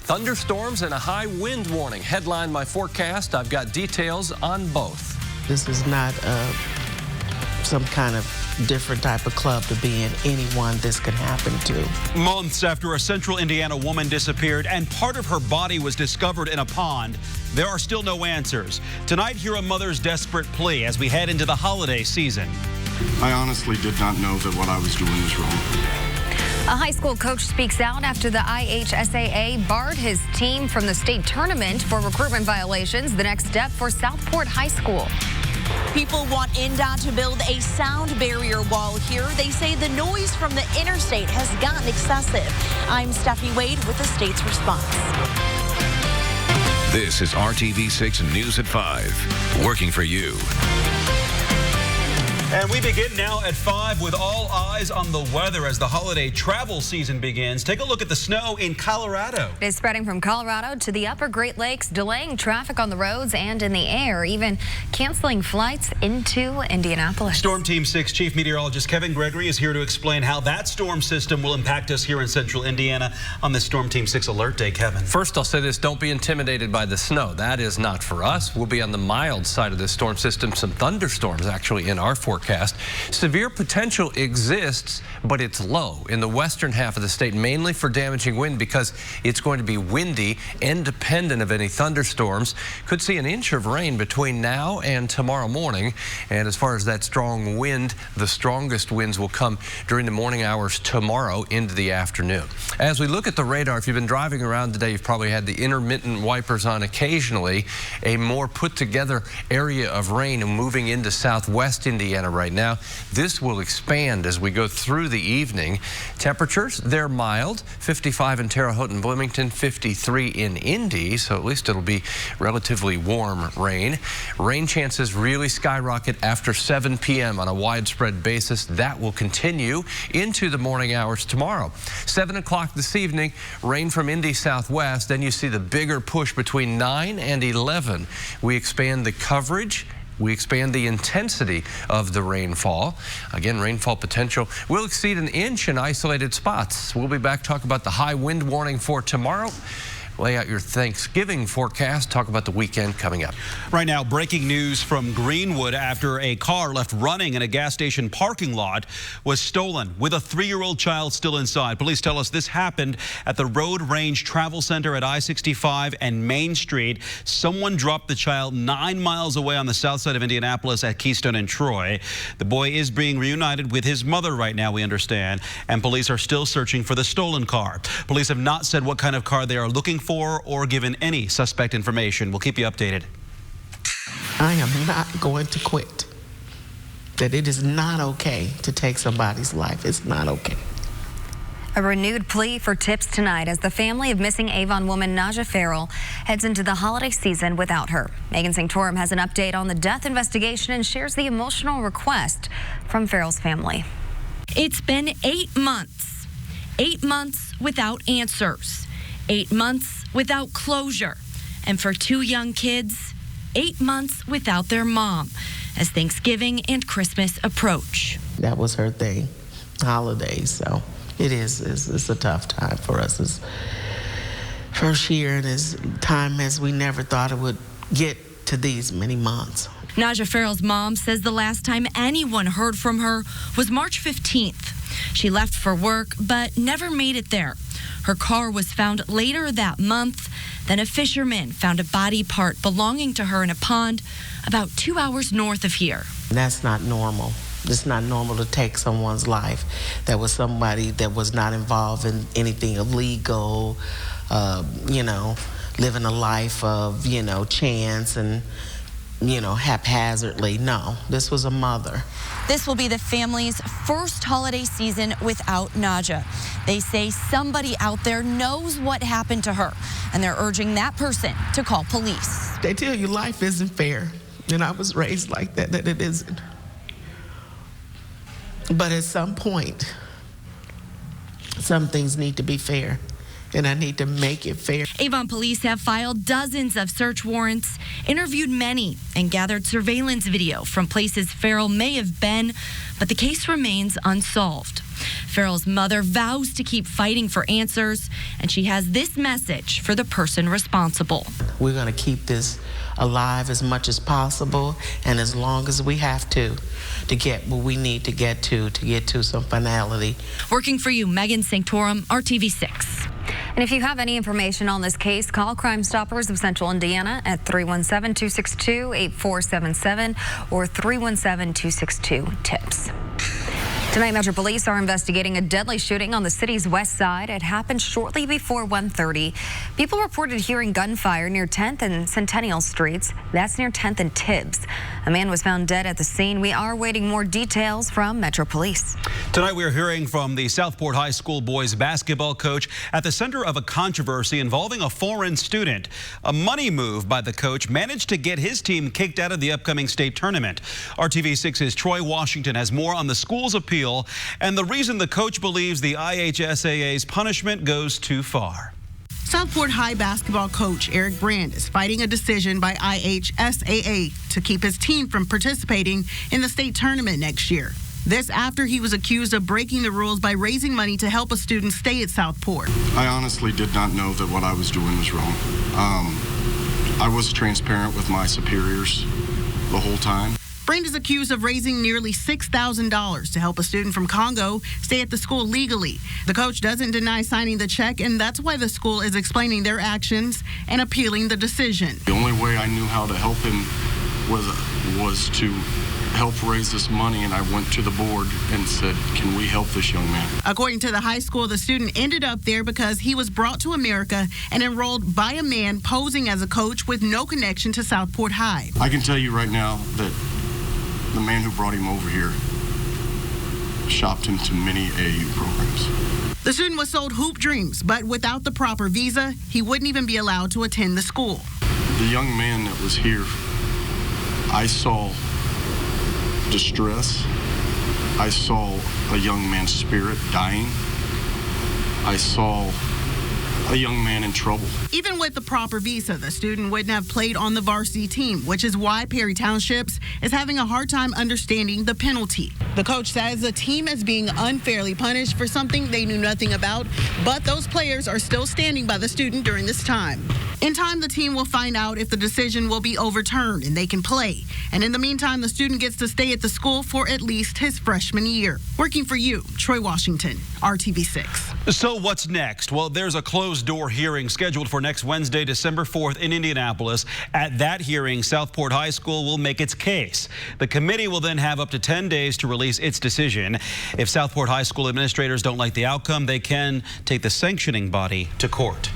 Thunderstorms and a high wind warning headline my forecast. I've got details on both. This is not some kind of different type of club to be in. Anyone this can happen to. Months after a central Indiana woman disappeared and part of her body was discovered in a pond, there are still no answers. Tonight, hear a mother's desperate plea as we head into the holiday season. I honestly did not know that what I was doing was wrong. A high school coach speaks out after the IHSAA barred his team from the state tournament for recruitment violations, the next step for Southport High School. People want INDOT to build a sound barrier wall here. They say the noise from the interstate has gotten excessive. I'm Steffi Wade with the state's response. This is RTV6 News at 5, working for you. And we begin now at 5 with all eyes on the weather as the holiday travel season begins. Take a look at the snow in Colorado. It is spreading from Colorado to the upper Great Lakes, delaying traffic on the roads and in the air, even canceling flights into Indianapolis. Storm Team 6 Chief Meteorologist Kevin Gregory is here to explain how that storm system will impact us here in central Indiana on this Storm Team 6 alert day. Kevin. First, I'll say this, don't be intimidated by the snow. That is not for us. We'll be on the mild side of this storm system. Some thunderstorms actually in our forecast. Severe potential exists, but it's low in the western half of the state, mainly for damaging wind because it's going to be windy, independent of any thunderstorms. Could see an inch of rain between now and tomorrow morning. And as far as that strong wind, the strongest winds will come during the morning hours tomorrow into the afternoon. As we look at the radar, if you've been driving around today, you've probably had the intermittent wipers on occasionally. A more put together area of rain moving into southwest Indiana right now. This will expand as we go through the evening. Temperatures, they're mild. 55 in Terre Haute and Bloomington, 53 in Indy, so at least it'll be relatively warm rain. Rain chances really skyrocket after 7 p.m. on a widespread basis. That will continue into the morning hours tomorrow. 7 o'clock this evening, rain from Indy southwest. Then you see the bigger push between 9 and 11. We expand the coverage. We expand the intensity of the rainfall. Again, rainfall potential will exceed an inch in isolated spots. We'll be back to talk about the high wind warning for tomorrow. Lay out your Thanksgiving forecast. Talk about the weekend coming up. Right now, breaking news from Greenwood after a car left running in a gas station parking lot was stolen with a 3-year-old child still inside. Police tell us this happened at the Road Range Travel Center at I-65 and Main Street. Someone dropped the child 9 miles away on the south side of Indianapolis at Keystone and Troy. The boy is being reunited with his mother right now, we understand, and police are still searching for the stolen car. Police have not said what kind of car they are looking for or given any suspect information. We'll keep you updated. I am not going to quit. That it is not okay to take somebody's life. It's not okay. A renewed plea for tips tonight as the family of missing Avon woman Naja Farrell heads into the holiday season without her. Megan Sanctorum has an update on the death investigation and shares the emotional request from Farrell's family. It's been 8 months. 8 months without answers. 8 months without closure. And for 2 young kids, 8 months without their mom as Thanksgiving and Christmas approach. That was her thing, holidays. So it's a tough time for us. It's first year and as time as we never thought it would get to these many months. Naja Farrell's mom says the last time anyone heard from her was March 15th. She left for work but never made it there. Her car was found later that month. Then a fisherman found a body part belonging to her in a pond about 2 hours north of here. That's not normal. It's not normal to take someone's life. That was somebody that was not involved in anything illegal, living a life of, chance and, haphazardly. No, this was a mother. This will be the family's first holiday season without Naja. They say somebody out there knows what happened to her, and they're urging that person to call police. They tell you life isn't fair, and I was raised like that it isn't. But at some point, some things need to be fair, and I need to make it fair. Avon police have filed dozens of search warrants, interviewed many, and gathered surveillance video from places Farrell may have been, but the case remains unsolved. Farrell's mother vows to keep fighting for answers, and she has this message for the person responsible. We're going to keep this alive as much as possible and as long as we have to get what we need to get to some finality. Working for you, Megan Sanctorum, RTV6. And if you have any information on this case, call Crime Stoppers of Central Indiana at 317-262-8477 or 317-262-TIPS. Tonight, Metro Police are investigating a deadly shooting on the city's west side. It happened shortly before 1:30. People reported hearing gunfire near 10th and Centennial Streets. That's near 10th and Tibbs. A man was found dead at the scene. We are waiting more details from Metro Police. Tonight, we're hearing from the Southport High School boys basketball coach at the center of a controversy involving a foreign student. A money move by the coach managed to get his team kicked out of the upcoming state tournament. RTV6's Troy Washington has more on the school's appeal and the reason the coach believes the IHSAA's punishment goes too far. Southport High basketball coach Eric Brand is fighting a decision by IHSAA to keep his team from participating in the state tournament next year. This after he was accused of breaking the rules by raising money to help a student stay at Southport. I honestly did not know that what I was doing was wrong. I was transparent with my superiors the whole time. Brand is accused of raising nearly $6,000 to help a student from Congo stay at the school legally. The coach doesn't deny signing the check, and that's why the school is explaining their actions and appealing the decision. The only way I knew how to help him was to help raise this money, and I went to the board and said, can we help this young man? According to the high school, the student ended up there because he was brought to America and enrolled by a man posing as a coach with no connection to Southport High. I can tell you right now that the man who brought him over here shopped him to many AAU programs. The student was sold hoop dreams, but without the proper visa, he wouldn't even be allowed to attend the school. The young man that was here, I saw distress. I saw a young man's spirit dying. I saw a young man in trouble. Even with the proper visa, the student wouldn't have played on the varsity team, which is why Perry Townships is having a hard time understanding the penalty. The coach says the team is being unfairly punished for something they knew nothing about, but those players are still standing by the student during this time. In time, the team will find out if the decision will be overturned and they can play. And in the meantime, the student gets to stay at the school for at least his freshman year. Working for you, Troy Washington, RTV6. So what's next? Well, there's a closed-door hearing scheduled for next Wednesday, December 4th in Indianapolis. At that hearing, Southport High School will make its case. The committee will then have up to 10 days to release its decision. If Southport High School administrators don't like the outcome, they can take the sanctioning body to court.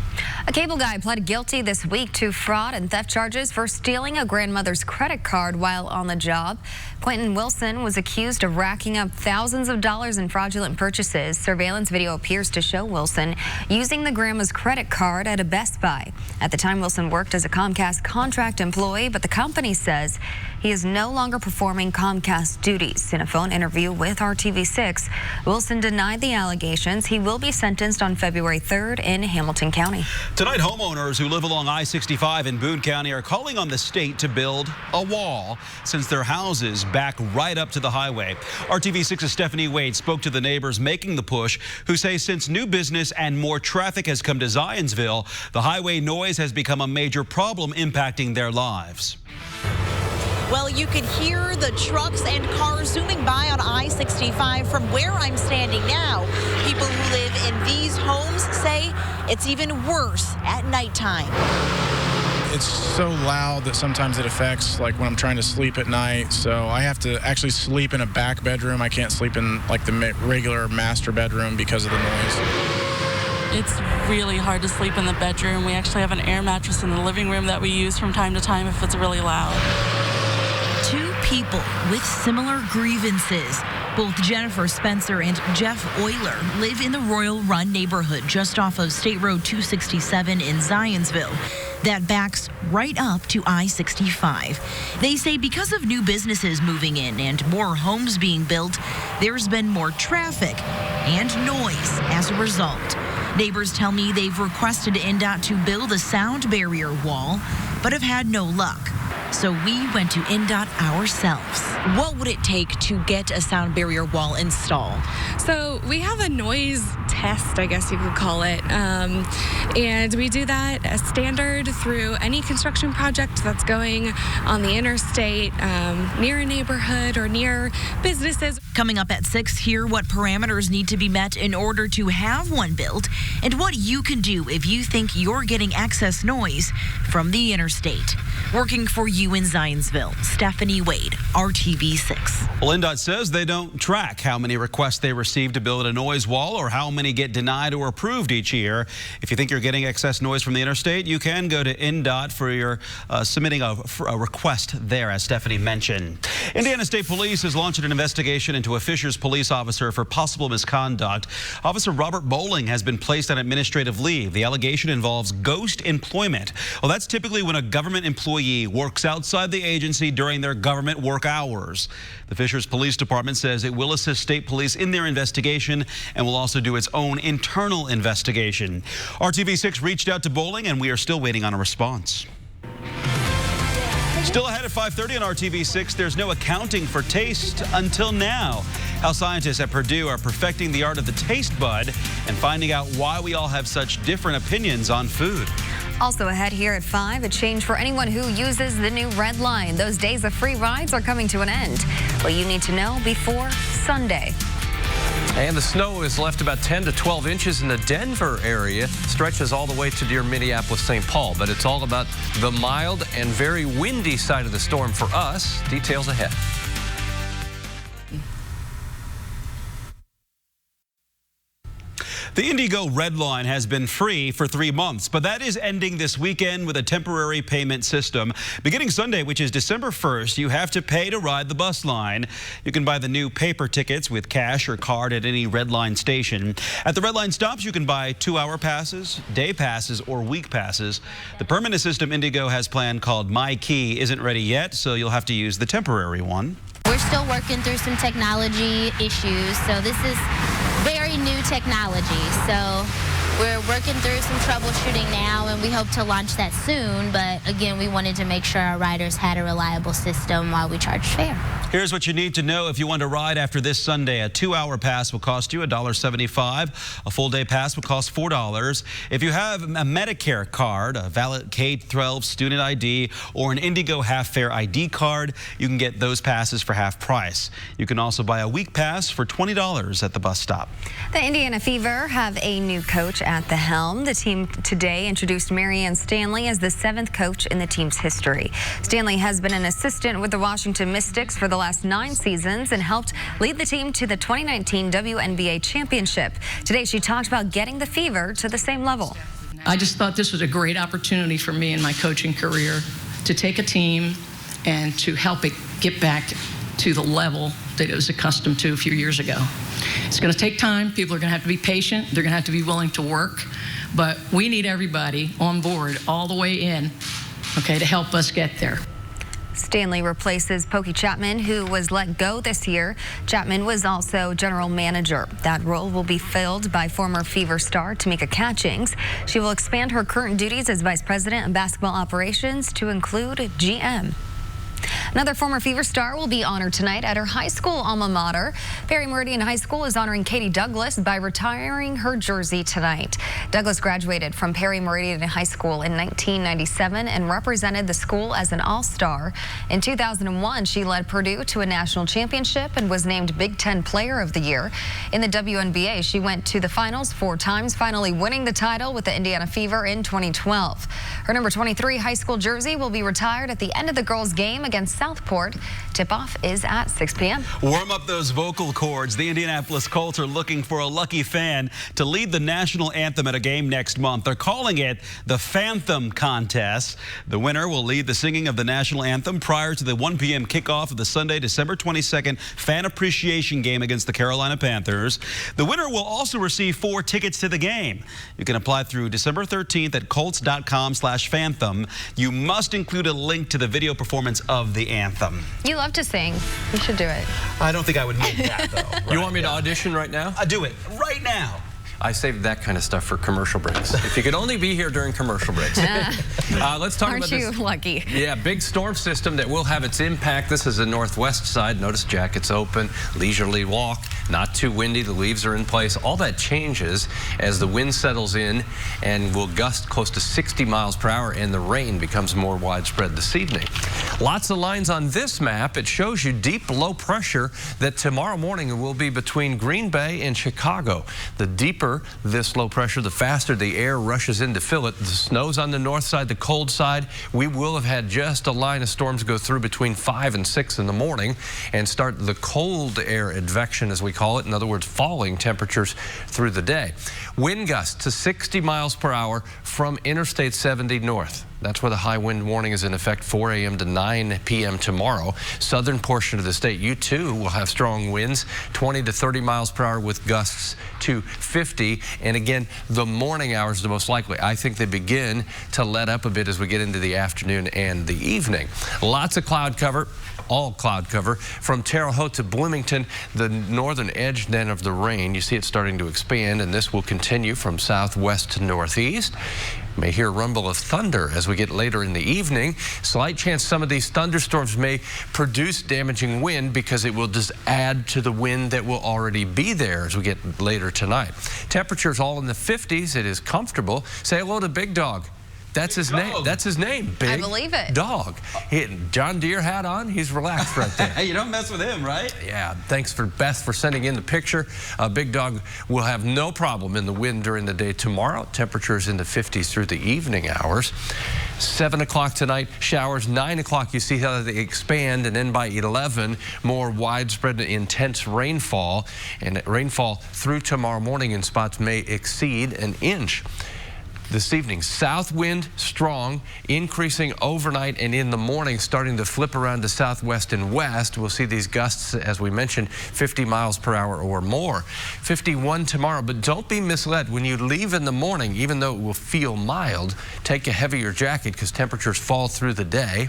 A cable guy pled guilty this week to fraud and theft charges for stealing a grandmother's credit card while on the job. Quentin Wilson was accused of racking up thousands of dollars in fraudulent purchases. Surveillance video appears to show Wilson using the grandma's credit card at a Best Buy. At the time, Wilson worked as a Comcast contract employee, but the company says he is no longer performing Comcast duties. In a phone interview with RTV6, Wilson denied the allegations. He will be sentenced on February 3rd in Hamilton County. Tonight, homeowners who live along I-65 in Boone County are calling on the state to build a wall since their houses back right up to the highway. RTV6's Stephanie Wade spoke to the neighbors making the push, who say since new business and more traffic has come to Zionsville, the highway noise has become a major problem impacting their lives. Well, you can hear the trucks and cars zooming by on I-65 from where I'm standing now. People who live in these homes say it's even worse at nighttime. It's so loud that sometimes it affects, like, when I'm trying to sleep at night. So I have to actually sleep in a back bedroom. I can't sleep in, like, the regular master bedroom because of the noise. It's really hard to sleep in the bedroom. We actually have an air mattress in the living room that we use from time to time if it's really loud. Two people with similar grievances. Both Jennifer Spencer and Jeff Euler live in the Royal Run neighborhood just off of State Road 267 in Zionsville. That backs right up to I-65. They say because of new businesses moving in and more homes being built, there's been more traffic and noise as a result. Neighbors tell me they've requested INDOT to build a sound barrier wall, but have had no luck. So we went to INDOT ourselves. What would it take to get a sound barrier wall installed? So we have a noise test, I guess you could call it. And we do that as standard through any construction project that's going on the interstate, near a neighborhood or near businesses. Coming up at 6, hear what parameters need to be met in order to have one built and what you can do if you think you're getting excess noise from the interstate. Working for you in Zionsville, Stephanie Wade, RTV6. Well, INDOT says they don't track how many requests they receive to build a noise wall or how many get denied or approved each year. If you think you're getting excess noise from the interstate, you can go to INDOT for your submitting a request there, as Stephanie mentioned. Indiana State Police is launching an investigation into a Fishers police officer for possible misconduct. Officer Robert Bowling has been placed on administrative leave. The allegation involves ghost employment. Well, that's typically when a government employee works outside the agency during their government work hours. The Fishers Police Department says it will assist state police in their investigation and will also do its own internal investigation. RTV6 reached out to Bowling, and we are still waiting on a response. Still ahead at 5:30 on RTV6, there's no accounting for taste until now. How scientists at Purdue are perfecting the art of the taste bud and finding out why we all have such different opinions on food. Also ahead here at 5, a change for anyone who uses the new Red Line. Those days of free rides are coming to an end. What you need to know before Sunday. And the snow is left about 10 to 12 inches in the Denver area, stretches all the way to near Minneapolis, St. Paul. But it's all about the mild and very windy side of the storm for us. Details ahead. The Indigo Red Line has been free for 3 months, but that is ending this weekend with a temporary payment system. Beginning Sunday, which is December 1st, you have to pay to ride the bus line. You can buy the new paper tickets with cash or card at any Red Line station. At the Red Line stops, you can buy 2-hour passes, day passes, or week passes. The permanent system Indigo has planned, called My Key, isn't ready yet, so you'll have to use the temporary one. We're still working through some technology issues, so this is very new technology. So we're working through some troubleshooting now, and we hope to launch that soon. But again, we wanted to make sure our riders had a reliable system while we charge fare. Here's what you need to know if you want to ride after this Sunday. A 2-hour pass will cost you $1.75. A full-day pass will cost $4. If you have a Medicare card, a valid K-12 student ID, or an Indigo half-fare ID card, you can get those passes for half price. You can also buy a week pass for $20 at the bus stop. The Indiana Fever have a new coach at the helm. The team today introduced Marianne Stanley as the 7th coach in the team's history. Stanley has been an assistant with the Washington Mystics for the last 9 seasons and helped lead the team to the 2019 WNBA championship. Today, she talked about getting the Fever to the same level. I just thought this was a great opportunity for me in my coaching career to take a team and to help it get back to the level that it was accustomed to a few years ago. It's going to take time. People are going to have to be patient. They're going to have to be willing to work. But we need everybody on board all the way in, okay, to help us get there. Stanley replaces Pokey Chapman, who was let go this year. Chapman was also general manager. That role will be filled by former Fever star Tamika Catchings. She will expand her current duties as vice president of basketball operations to include GM. Another former Fever star will be honored tonight at her high school alma mater. Perry Meridian High School is honoring Katie Douglas by retiring her jersey tonight. Douglas graduated from Perry Meridian High School in 1997 and represented the school as an all-star. In 2001, she led Purdue to a national championship and was named Big Ten Player of the Year. In the WNBA, she went to the finals 4 times, finally winning the title with the Indiana Fever in 2012. Her number 23 high school jersey will be retired at the end of the girls' game against Southport. Tip-off is at 6 p.m. Warm up those vocal cords. The Indianapolis Colts are looking for a lucky fan to lead the national anthem at a game next month. They're calling it the Phantom Contest. The winner will lead the singing of the national anthem prior to the 1 p.m. kickoff of the Sunday, December 22nd Fan Appreciation Game against the Carolina Panthers. The winner will also receive 4 tickets to the game. You can apply through December 13th at colts.com/phantom. You must include a link to the video performance of the anthem. You love to sing. You should do it. I don't think I would make that, though. You want me to audition right now? I'll do it right now. I saved that kind of stuff for commercial breaks. If you could only be here during commercial breaks. Let's talk about this. Aren't you lucky? Yeah, big storm system that will have its impact. This is the northwest side. Notice jackets open, leisurely walk, not too windy. The leaves are in place. All that changes as the wind settles in and will gust close to 60 miles per hour, and the rain becomes more widespread this evening. Lots of lines on this map. It shows you deep low pressure that tomorrow morning will be between Green Bay and Chicago. The deeper this low pressure, the faster the air rushes in to fill it. The snow's on the north side, the cold side. We will have had just a line of storms go through between 5 and 6 in the morning and start the cold air advection, as we call it. In other words, falling temperatures through the day. Wind gusts to 60 miles per hour from Interstate 70 north. That's where the high wind warning is in effect, 4 a.m. to 9 p.m. tomorrow. Southern portion of the state, you too will have strong winds, 20 to 30 miles per hour with gusts to 50. And again, the morning hours are the most likely. I think they begin to let up a bit as we get into the afternoon and the evening. Lots of cloud cover. All cloud cover from Terre Haute to Bloomington, the northern edge then of the rain. You see it starting to expand, and this will continue from southwest to northeast. You may hear a rumble of thunder as we get later in the evening. Slight chance some of these thunderstorms may produce damaging wind because it will just add to the wind that will already be there as we get later tonight. Temperatures all in the 50s. It is comfortable. Say hello to Big Dog. That's his name. That's his name. Big I believe it. Dog. He had John Deere hat on. He's relaxed right there. You don't mess with him, right? Yeah. Thanks for Beth for sending in the picture. Big Dog will have no problem in the wind during the day tomorrow. Temperatures in the 50s through the evening hours. 7 o'clock tonight, showers. 9 o'clock, you see how they expand, and then by 11, more widespread intense rainfall. And rainfall through tomorrow morning in spots may exceed an inch. This evening, south wind strong, increasing overnight and in the morning, starting to flip around to southwest and west. We'll see these gusts, as we mentioned, 50 miles per hour or more. 51 tomorrow, but don't be misled. When you leave in the morning, even though it will feel mild, take a heavier jacket because temperatures fall through the day.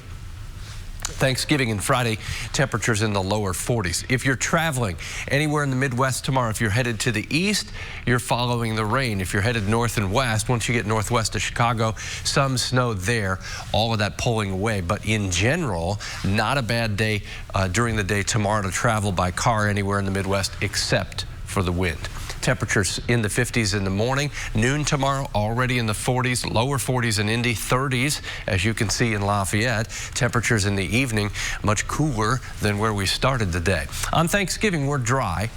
Thanksgiving and Friday, temperatures in the lower 40s. If you're traveling anywhere in the Midwest tomorrow, if you're headed to the east, you're following the rain. If you're headed north and west, once you get northwest of Chicago, some snow there, all of that pulling away. But in general, not a bad day during the day tomorrow to travel by car anywhere in the Midwest except for the wind. Temperatures in the 50s in the morning. Noon tomorrow, already in the 40s, lower 40s in Indy, 30s, as you can see in Lafayette. Temperatures in the evening, much cooler than where we started the day. On Thanksgiving, we're dry.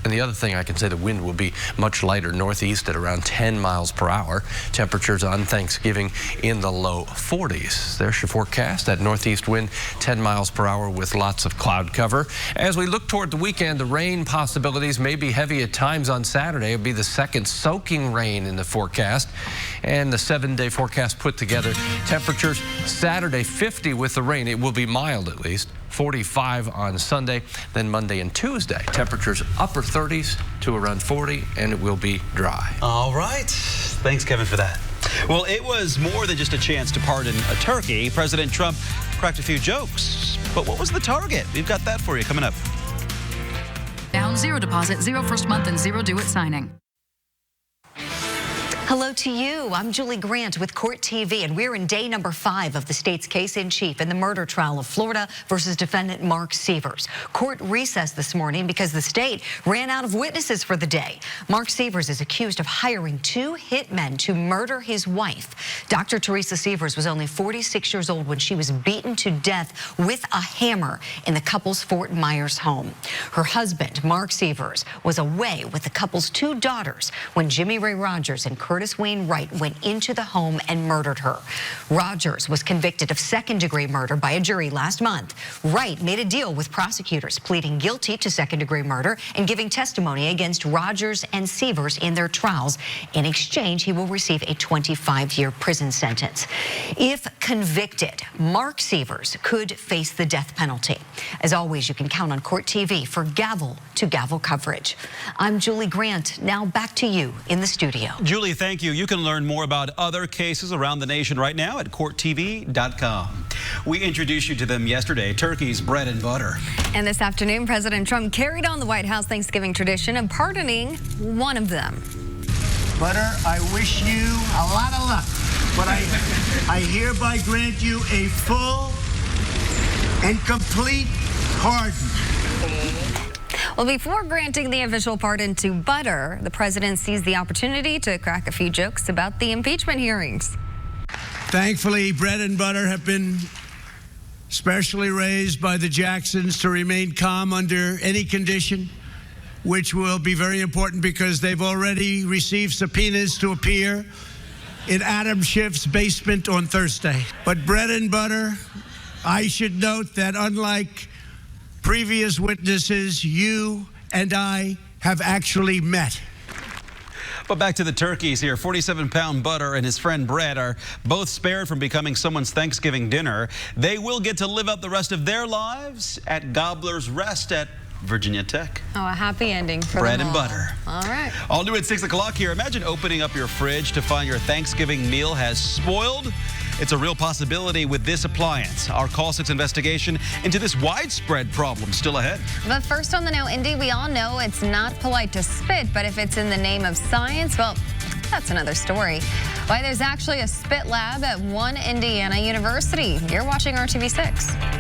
And the other thing I can say, the wind will be much lighter northeast at around 10 miles per hour. Temperatures on Thanksgiving in the low 40s. There's your forecast. That northeast wind 10 miles per hour with lots of cloud cover. As we look toward the weekend, the rain possibilities may be heavy at times on Saturday. It'll be the second soaking rain in the forecast. And the 7-day forecast put together. Temperatures Saturday 50 with the rain. It will be mild at least. 45 on Sunday, then Monday and Tuesday. Temperatures upper 30s to around 40, and it will be dry. All right. Thanks, Kevin, for that. Well, it was more than just a chance to pardon a turkey. President Trump cracked a few jokes. But what was the target? We've got that for you coming up. Down, 0 deposit, 0 first month, and 0 due at signing. Hello to you. I'm Julie Grant with Court TV, and we're in day number 5 of the state's case in chief in the murder trial of Florida versus defendant Mark Sievers. Court recessed this morning because the state ran out of witnesses for the day. Mark Sievers is accused of hiring 2 hitmen to murder his wife. Dr. Teresa Sievers was only 46 years old when she was beaten to death with a hammer in the couple's Fort Myers home. Her husband, Mark Sievers, was away with the couple's 2 daughters when Jimmy Ray Rogers and Curtis Wayne Wright went into the home and murdered her. Rogers was convicted of second-degree murder by a jury last month. Wright made a deal with prosecutors, pleading guilty to second-degree murder and giving testimony against Rogers and Sievers in their trials. In exchange, he will receive a 25-year prison sentence. If convicted, Mark Sievers could face the death penalty. As always, you can count on Court TV for gavel-to-gavel coverage. I'm Julie Grant. Now back to you in the studio. Julie, thank you. You can learn more about other cases around the nation right now at courttv.com. We introduced you to them yesterday, turkey's bread and butter. And this afternoon, President Trump carried on the White House Thanksgiving tradition of pardoning one of them. Butter, I wish you a lot of luck, but I hereby grant you a full and complete pardon. Well, before granting the official pardon to Butter, the president seized the opportunity to crack a few jokes about the impeachment hearings. Thankfully, bread and butter have been specially raised by the Jacksons to remain calm under any condition, which will be very important because they've already received subpoenas to appear in Adam Schiff's basement on Thursday. But bread and butter, I should note that unlike previous witnesses, you and I have actually met. But back to the turkeys here. 47-pound Butter and his friend Brett are both spared from becoming someone's Thanksgiving dinner. They will get to live out the rest of their lives at Gobbler's Rest at Virginia Tech. Oh, a happy ending for Bread them and all. butter. All right. All new at 6 o'clock here. Imagine opening up your fridge to find your Thanksgiving meal has spoiled. It's a real possibility with this appliance. Our Call 6 investigation into this widespread problem still ahead. But first on the now, Indy, we all know it's not polite to spit, but if it's in the name of science, well, that's another story. Why there's actually a spit lab at one Indiana university. You're watching RTV6.